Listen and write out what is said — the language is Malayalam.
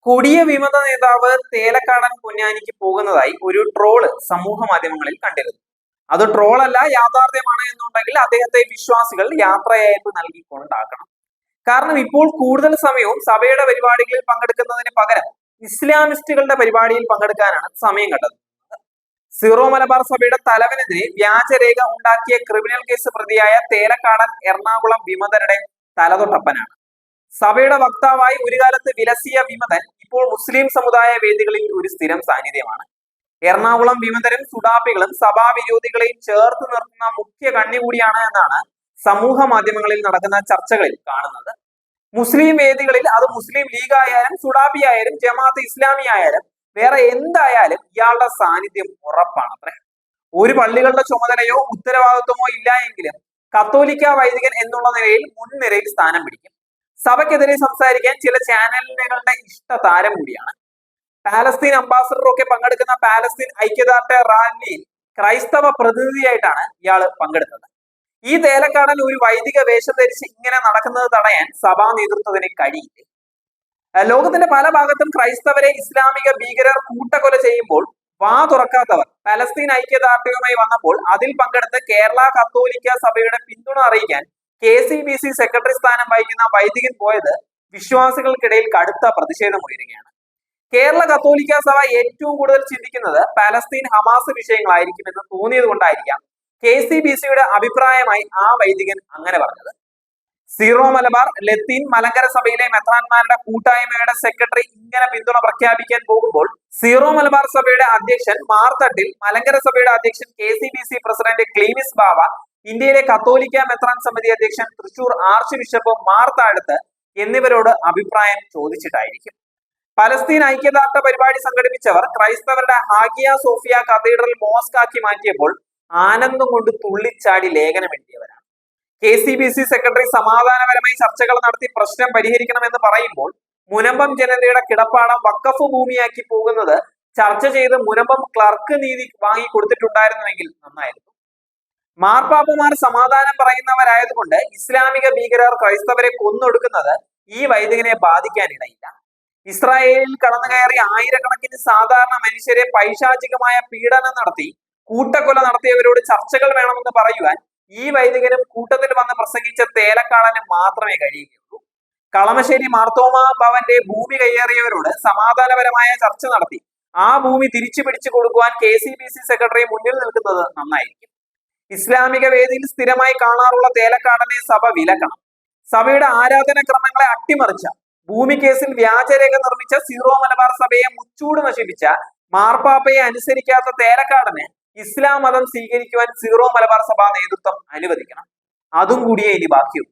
കൊടിയ വിമത നേതാവ് തേലക്കാടൻ പൊന്നാനിക്ക് പോകുന്നതായി ഒരു ട്രോള് സമൂഹ മാധ്യമങ്ങളിൽ കണ്ടിരുന്നു. അത് ട്രോളല്ല, യാഥാർത്ഥ്യമാണ് എന്നുണ്ടെങ്കിൽ അദ്ദേഹത്തെ വിശ്വാസികൾ യാത്രയയപ്പ് നൽകി കൊണ്ടാക്കണം. കാരണം ഇപ്പോൾ കൂടുതൽ സമയവും സഭയുടെ പരിപാടികളിൽ പങ്കെടുക്കുന്നതിന് പകരം ഇസ്ലാമിസ്റ്റുകളുടെ പരിപാടിയിൽ പങ്കെടുക്കാനാണ് സമയം കണ്ടത്. സീറോ മലബാർ സഭയുടെ തലവനെതിരെ വ്യാജരേഖ ഉണ്ടാക്കിയ ക്രിമിനൽ കേസ് പ്രതിയായ തേലക്കാടൻ എറണാകുളം വിമതരുടെ തലതൊട്ടപ്പനാണ്. സഭയുടെ വക്താവായി ഒരു കാലത്ത് വിലസിയ വിമതൻ ഇപ്പോൾ മുസ്ലിം സമുദായ വേദികളിൽ ഒരു സ്ഥിരം സാന്നിധ്യമാണ്. എറണാകുളം വിമതരും സുഡാപ്പികളും സഭാവിരോധികളെയും ചേർത്ത് നിർത്തുന്ന മുഖ്യ കണ്ണി കൂടിയാണ് എന്നാണ് സമൂഹ മാധ്യമങ്ങളിൽ നടക്കുന്ന ചർച്ചകളിൽ കാണുന്നത്. മുസ്ലിം വേദികളിൽ അത് മുസ്ലിം ലീഗ് ആയാലും സുഡാപ്പി ആയാലും ജമാഅത്ത് ഇസ്ലാമി ആയാലും വേറെ എന്തായാലും ഇയാളുടെ സാന്നിധ്യം ഉറപ്പാണത്രേ. ഒരു പള്ളികളുടെ ചുമതലയോ ഉത്തരവാദിത്വമോ ഇല്ല എങ്കിലും കത്തോലിക്ക വൈദികൻ എന്നുള്ള നിലയിൽ മുൻനിരയിൽ സ്ഥാനം പിടിക്കും. സഭയ്ക്കെതിരെ സംസാരിക്കാൻ ചില ചാനലുകളുടെ ഇഷ്ട താരം കൂടിയാണ്. പാലസ്തീൻ അംബാസഡർ ഒക്കെ പങ്കെടുക്കുന്ന പാലസ്തീൻ ഐക്യദാർഢ്യ റാലിയിൽ ക്രൈസ്തവ പ്രതിനിധിയായിട്ടാണ് ഇയാൾ പങ്കെടുത്തത്. ഈ തേലക്കാടൻ ഒരു വൈദിക വേഷം ധരിച്ച് ഇങ്ങനെ നടക്കുന്നത് തടയാൻ സഭാ നേതൃത്വത്തിന് കഴിയില്ല. ലോകത്തിന്റെ പല ഭാഗത്തും ക്രൈസ്തവരെ ഇസ്ലാമിക ഭീകരർ കൂട്ടക്കൊല ചെയ്യുമ്പോൾ വാ തുറക്കാത്തവർ പലസ്തീൻ ഐക്യദാർഢ്യവുമായി വന്നപ്പോൾ അതിൽ പങ്കെടുത്ത് കേരള കത്തോലിക്ക സഭയുടെ പിന്തുണ അറിയിക്കാൻ KCBC സെക്രട്ടറി സ്ഥാനം വഹിക്കുന്ന വൈദികൻ പോയത് വിശ്വാസികൾക്കിടയിൽ കടുത്ത പ്രതിഷേധമുയരുകയാണ്. കേരള കത്തോലിക്ക സഭ ഏറ്റവും കൂടുതൽ ചിന്തിക്കുന്നത് പാലസ്തീൻ ഹമാസ് വിഷയങ്ങളായിരിക്കുമെന്ന് തോന്നിയത് കൊണ്ടായിരിക്കാം KCBCയുടെ അഭിപ്രായമായി ആ വൈദികൻ അങ്ങനെ പറഞ്ഞത്. സീറോ മലബാർ ലത്തീൻ മലങ്കര സഭയിലെ മെത്രാന്മാരുടെ കൂട്ടായ്മയുടെ സെക്രട്ടറി ഇങ്ങനെ പിന്തുണ പ്രഖ്യാപിക്കാൻ പോകുമ്പോൾ സീറോ മലബാർ സഭയുടെ അധ്യക്ഷൻ മാർത്തട്ടിൽ, മലങ്കര സഭയുടെ അധ്യക്ഷൻ KCBC പ്രസിഡന്റ് ക്ലീമിസ് ബാവ, ഇന്ത്യയിലെ കത്തോലിക്ക മെത്രാൻ സമിതി അധ്യക്ഷൻ തൃശൂർ ആർച്ച് ബിഷപ്പ് മാർ താഴത്ത് എന്നിവരോട് അഭിപ്രായം ചോദിച്ചിട്ടായിരിക്കും. പലസ്തീൻ ഐക്യദാർഢ്യ പരിപാടി സംഘടിപ്പിച്ചവർ ക്രൈസ്തവരുടെ ഹാഗിയ സോഫിയ കത്തീഡ്രൽ മോസ്ക് ആക്കി മാറ്റിയപ്പോൾ ആനന്ദം കൊണ്ട് തുള്ളിച്ചാടി ലേഖനം എഴുതിയവരാണ്. KCBC സെക്രട്ടറി സമാധാനപരമായി ചർച്ചകൾ നടത്തി പ്രശ്നം പരിഹരിക്കണമെന്ന് പറയുമ്പോൾ മുനമ്പം ജനതയുടെ കിടപ്പാടം വഖഫ് ഭൂമിയാക്കി പോകുന്നത് ചർച്ച ചെയ്ത് മുനമ്പം ക്ലർക്ക് നീതി വാങ്ങി കൊടുത്തിട്ടുണ്ടായിരുന്നുവെങ്കിൽ നന്നായിരുന്നു. മാർപ്പാപ്പമാർ സമാധാനം പറയുന്നവരായതുകൊണ്ട് ഇസ്ലാമിക ഭീകരർ ക്രൈസ്തവരെ കൊന്നൊടുക്കുന്നത് ഈ വൈദികനെ ബാധിക്കാനിടയില്ല. ഇസ്രായേലിൽ കടന്നു കയറി ആയിരക്കണക്കിന് സാധാരണ മനുഷ്യരെ പൈശാചികമായ പീഡനം നടത്തി കൂട്ടക്കൊല നടത്തിയവരോട് ചർച്ചകൾ വേണമെന്ന് പറയുവാൻ ഈ വൈദികനും കൂട്ടത്തിൽ വന്ന് പ്രസംഗിച്ച തേലക്കാടനും മാത്രമേ കഴിയുകയുള്ളൂ. കളമശ്ശേരി മാർത്തോമ ഭവന്റെ ഭൂമി കയ്യേറിയവരോട് സമാധാനപരമായ ചർച്ച നടത്തി ആ ഭൂമി തിരിച്ചു പിടിച്ചു കൊടുക്കുവാൻ KCBC സെക്രട്ടറി മുന്നിൽ നിൽക്കുന്നത് നന്നായിരിക്കും. ഇസ്ലാമിക വേദിയിൽ സ്ഥിരമായി കാണാറുള്ള തേലക്കാടനെ സഭ വിലക്കണം. സഭയുടെ ആരാധനാക്രമങ്ങളെ അട്ടിമറിച്ച, ഭൂമി കേസിൽ വ്യാജരേഖ നിർമ്മിച്ച സീറോ മലബാർ സഭയെ മുച്ചൂട് നശിപ്പിച്ച മാർപ്പാപ്പയെ അനുസരിക്കാത്ത തേലക്കാടന് ഇസ്ലാം മതം സ്വീകരിക്കുവാൻ സീറോ മലബാർ സഭ നേതൃത്വം അനുവദിക്കണം. അതും കൂടിയേ ഇനി ബാക്കിയുള്ളൂ.